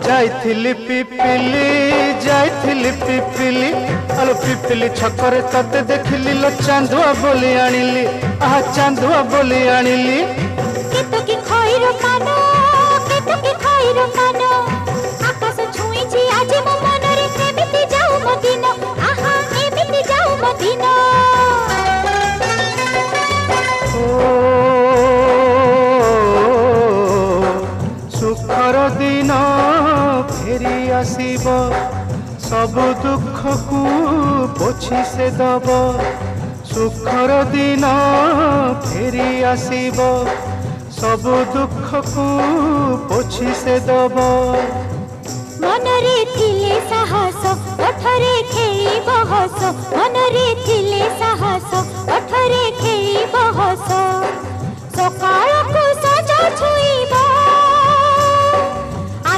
जाइथिली पिपिली जाइथिली पिपिली आलो पिपिली छकरे तते देखिली लो चांदुआ बोली आनिली आहा चांदुआ बोली आनिली केतो की खइरो कानो केतो की खइरो कानो आकाश छुईची आज मो मनरे एमिति जाऊ मो दिन आहा एमिति जाऊ मो दिन सुखर दिन फेरी आसीब सब दुख को पोछि से दब सुखर दिन फेरी आसीब सब दुख को पोछि से दब मनरे थिले साहस ओठरे खेई बहस मनरे थिले साहस ओठरे खेई बहस सकाळ को सजा छुई